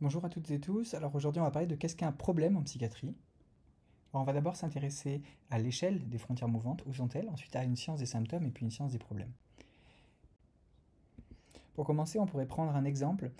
Bonjour à toutes et tous. Alors aujourd'hui, on va parler de qu'est-ce qu'un problème en psychiatrie. Alors on va d'abord s'intéresser à l'échelle des frontières mouvantes, où sont-elles, ensuite à une science des symptômes et puis une science des problèmes. Pour commencer, on pourrait prendre un exemple,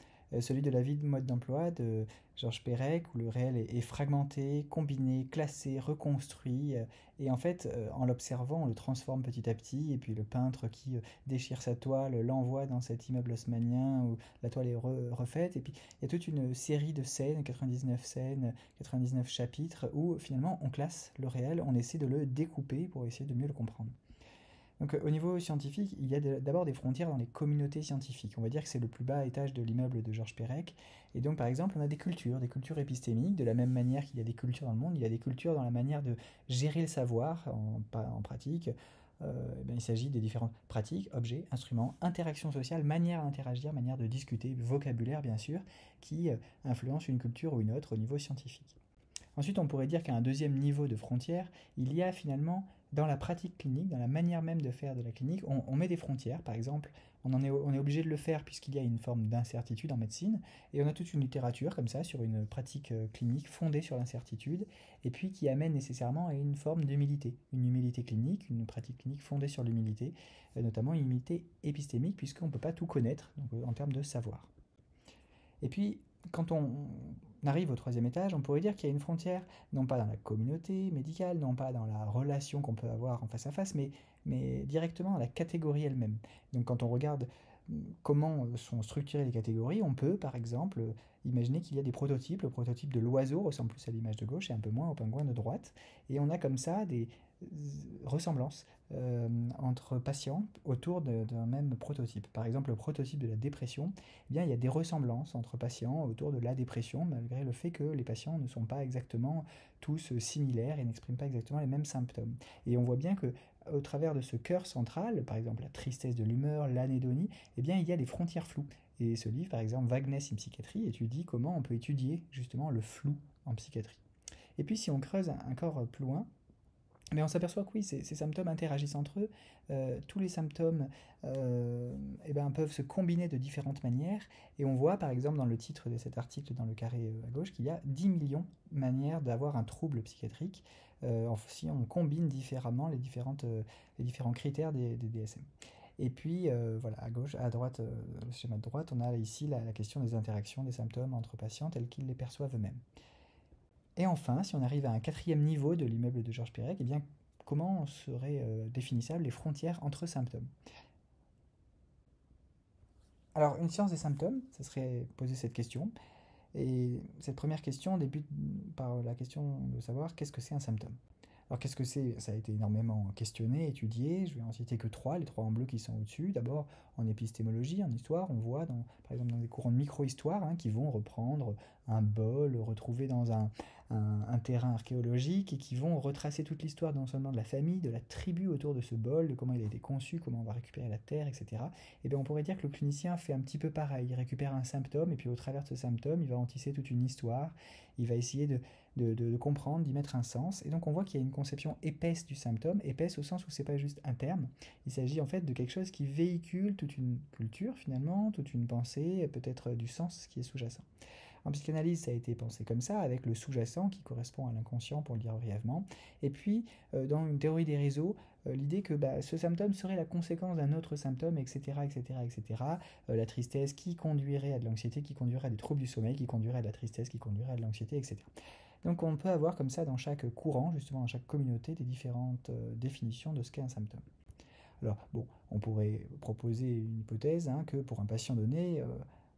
celui de la vie de mode d'emploi de Georges Perec, où le réel est fragmenté, combiné, classé, reconstruit, et en fait, en l'observant, on le transforme petit à petit, et puis le peintre qui déchire sa toile l'envoie dans cet immeuble haussmannien où la toile est refaite, et puis il y a toute une série de scènes, 99 scènes, 99 chapitres, où finalement on classe le réel, on essaie de le découper pour essayer de mieux le comprendre. Donc au niveau scientifique, il y a d'abord des frontières dans les communautés scientifiques. On va dire que c'est le plus bas étage de l'immeuble de Georges Perec. Et donc par exemple, on a des cultures épistémiques, de la même manière qu'il y a des cultures dans le monde, il y a des cultures dans la manière de gérer le savoir en pratique. Eh bien, il s'agit des différentes pratiques, objets, instruments, interactions sociales, manière d'interagir, manière de discuter, vocabulaire bien sûr, qui influencent une culture ou une autre au niveau scientifique. Ensuite, on pourrait dire qu'à un deuxième niveau de frontière, il y a finalement dans la pratique clinique, dans la manière même de faire de la clinique, on met des frontières. Par exemple, on est obligé de le faire puisqu'il y a une forme d'incertitude en médecine, et on a toute une littérature comme ça sur une pratique clinique fondée sur l'incertitude, et puis qui amène nécessairement à une forme d'humilité, une humilité clinique, une pratique clinique fondée sur l'humilité, notamment une humilité épistémique puisqu'on ne peut pas tout connaître donc, en termes de savoir. Et puis, quand on arrive au troisième étage, on pourrait dire qu'il y a une frontière, non pas dans la communauté médicale, non pas dans la relation qu'on peut avoir en face à face, mais directement dans la catégorie elle-même. Donc quand on regarde comment sont structurées les catégories, on peut par exemple imaginer qu'il y a des prototypes. Le prototype de l'oiseau ressemble plus à l'image de gauche et un peu moins au pingouin de droite. Et on a comme ça des ressemblances entre patients autour d'un même prototype. Par exemple, le prototype de la dépression, eh bien, il y a des ressemblances entre patients autour de la dépression, malgré le fait que les patients ne sont pas exactement tous similaires et n'expriment pas exactement les mêmes symptômes. Et on voit bien que au travers de ce cœur central, par exemple la tristesse de l'humeur, l'anédonie, eh bien, il y a des frontières floues. Et ce livre, par exemple, Vagness in psychiatrie, étudie comment on peut étudier justement le flou en psychiatrie. Et puis si on creuse encore plus loin, mais on s'aperçoit que oui, ces symptômes interagissent entre eux. Tous les symptômes eh ben, peuvent se combiner de différentes manières. Et on voit par exemple dans le titre de cet article, dans le carré à gauche, qu'il y a 10 millions de manières d'avoir un trouble psychiatrique si on combine différemment les différents critères des DSM. Et puis voilà, à gauche, à droite, le schéma de droite, on a ici la question des interactions des symptômes entre patients tels qu'ils les perçoivent eux-mêmes. Et enfin, si on arrive à un quatrième niveau de l'immeuble de Georges Perec, eh bien, comment seraient définissables les frontières entre symptômes? Alors, une science des symptômes, ça serait poser cette question. Et cette première question débute par la question de savoir qu'est-ce que c'est un symptôme. Alors qu'est-ce que c'est? Ça a été énormément questionné, étudié. Je vais en citer que trois, les trois en bleu qui sont au-dessus. D'abord, en épistémologie, en histoire, on voit par exemple dans des courants de micro-histoire qui vont reprendre un bol retrouvé dans un terrain archéologique et qui vont retracer toute l'histoire non seulement de la famille, de la tribu autour de ce bol, de comment il a été conçu, comment on va récupérer la terre, etc. Et bien on pourrait dire que le clinicien fait un petit peu pareil. Il récupère un symptôme et puis au travers de ce symptôme, il va en tisser toute une histoire. Il va essayer de comprendre, d'y mettre un sens. Et donc on voit qu'il y a une conception épaisse du symptôme, épaisse au sens où c'est pas juste un terme, il s'agit en fait de quelque chose qui véhicule toute une culture finalement, toute une pensée, peut-être du sens qui est sous-jacent. En psychanalyse, ça a été pensé comme ça, avec le sous-jacent qui correspond à l'inconscient, pour le dire brièvement. Et puis, dans une théorie des réseaux, l'idée que ce symptôme serait la conséquence d'un autre symptôme, etc., etc., etc. La tristesse qui conduirait à de l'anxiété, qui conduirait à des troubles du sommeil, qui conduirait à de la tristesse, qui conduirait à de l'anxiété, etc. Donc on peut avoir comme ça dans chaque courant, justement dans chaque communauté, des différentes définitions de ce qu'est un symptôme. Alors bon, on pourrait proposer une hypothèse que pour un patient donné,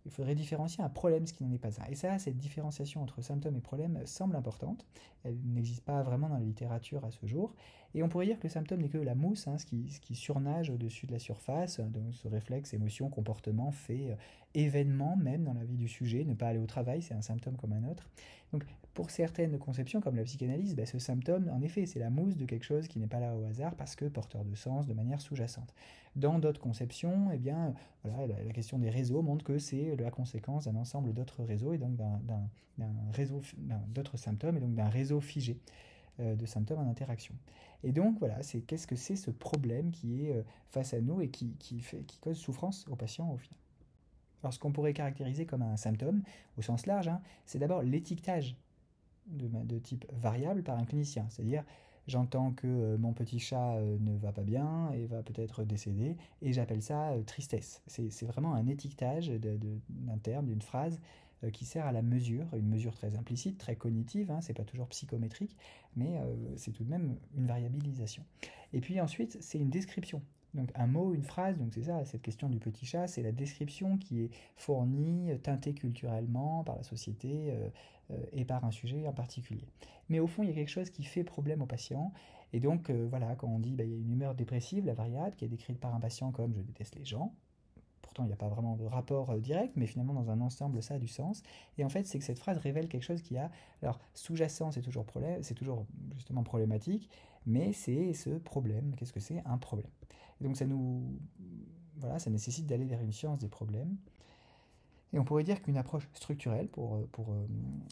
il faudrait différencier un problème, ce qui n'en est pas un. Et ça, cette différenciation entre symptômes et problèmes semble importante. Elle n'existe pas vraiment dans la littérature à ce jour. Et on pourrait dire que le symptôme n'est que la mousse, ce qui surnage au-dessus de la surface, donc ce réflexe, émotion, comportement, fait, événement même dans la vie du sujet. Ne pas aller au travail, c'est un symptôme comme un autre. Donc pour certaines conceptions, comme la psychanalyse, ce symptôme, en effet, c'est la mousse de quelque chose qui n'est pas là au hasard parce que porteur de sens de manière sous-jacente. Dans d'autres conceptions, eh bien, voilà, la question des réseaux montre que c'est la conséquence d'un ensemble d'autres réseaux et donc d'un réseau d'autres symptômes et donc d'un réseau figé de symptômes en interaction. Et donc voilà, c'est qu'est-ce que c'est ce problème qui est face à nous et qui cause souffrance aux patients au final. Alors ce qu'on pourrait caractériser comme un symptôme, au sens large, hein, c'est d'abord l'étiquetage de type variable par un clinicien. C'est-à-dire, j'entends que mon petit chat ne va pas bien et va peut-être décéder, et j'appelle ça tristesse. C'est vraiment un étiquetage d'un terme, d'une phrase qui sert à la mesure, une mesure très implicite, très cognitive, hein, c'est pas toujours psychométrique, mais c'est tout de même une variabilisation. Et puis ensuite, c'est une description. Donc un mot, une phrase, donc c'est ça, cette question du petit chat, c'est la description qui est fournie, teintée culturellement par la société et par un sujet en particulier. Mais au fond, il y a quelque chose qui fait problème au patient, et donc voilà, quand on dit bah, il y a une humeur dépressive, la variable, qui est décrite par un patient comme je déteste les gens, pourtant il n'y a pas vraiment de rapport direct, mais finalement dans un ensemble ça a du sens. Et en fait, c'est que cette phrase révèle quelque chose qui a, alors sous-jacent, c'est toujours justement problématique, mais c'est ce problème. Qu'est-ce que c'est un problème? Et donc voilà, ça nécessite d'aller vers une science des problèmes. Et on pourrait dire qu'une approche structurelle pour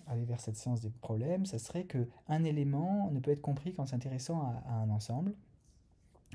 aller vers cette science des problèmes, ça serait qu'un élément ne peut être compris qu'en s'intéressant à un ensemble.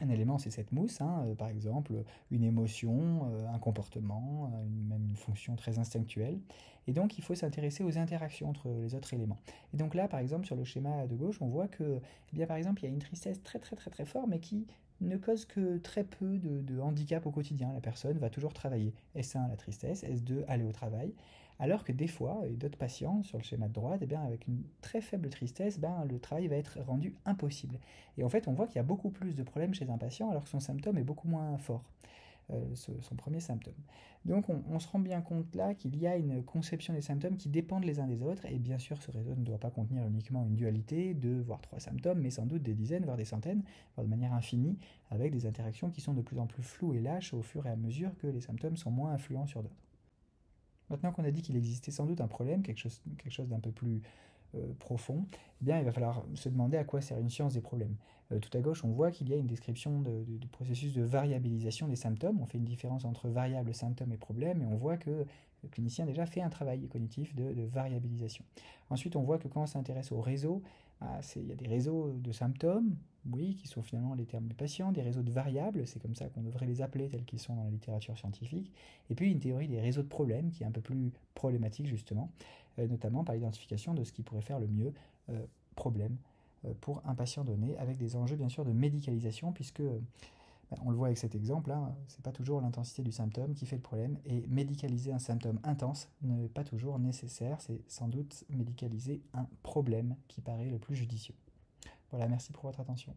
Un élément, c'est cette mousse, hein, par exemple une émotion, un comportement, même une fonction très instinctuelle. Et donc il faut s'intéresser aux interactions entre les autres éléments. Et donc là, par exemple, sur le schéma de gauche, on voit que, eh bien, par exemple, il y a une tristesse très très très très forte, mais qui ne cause que très peu de handicap au quotidien. La personne va toujours travailler. S1, la tristesse, S2, aller au travail. Alors que des fois, et d'autres patients sur le schéma de droite, eh bien, avec une très faible tristesse, ben, le travail va être rendu impossible. Et en fait, on voit qu'il y a beaucoup plus de problèmes chez un patient alors que son symptôme est beaucoup moins fort, son premier symptôme. Donc on se rend bien compte là qu'il y a une conception des symptômes qui dépendent les uns des autres, et bien sûr ce réseau ne doit pas contenir uniquement une dualité, deux voire trois symptômes, mais sans doute des dizaines, voire des centaines, voire de manière infinie, avec des interactions qui sont de plus en plus floues et lâches au fur et à mesure que les symptômes sont moins influents sur d'autres. Maintenant qu'on a dit qu'il existait sans doute un problème, quelque chose d'un peu plus profond, eh bien, il va falloir se demander à quoi sert une science des problèmes. Tout à gauche, on voit qu'il y a une description du processus de variabilisation des symptômes. On fait une différence entre variable, symptôme et problème, et on voit que le clinicien déjà fait un travail cognitif de variabilisation. Ensuite, on voit que quand on s'intéresse au réseau, il y a des réseaux de symptômes, oui, qui sont finalement les termes du patient, des réseaux de variables, c'est comme ça qu'on devrait les appeler tels qu'ils sont dans la littérature scientifique, et puis une théorie des réseaux de problèmes qui est un peu plus problématique justement, notamment par l'identification de ce qui pourrait faire le mieux problème pour un patient donné, avec des enjeux bien sûr de médicalisation, puisque on le voit avec cet exemple, hein, c'est pas toujours l'intensité du symptôme qui fait le problème, et médicaliser un symptôme intense n'est pas toujours nécessaire, c'est sans doute médicaliser un problème qui paraît le plus judicieux. Voilà, merci pour votre attention.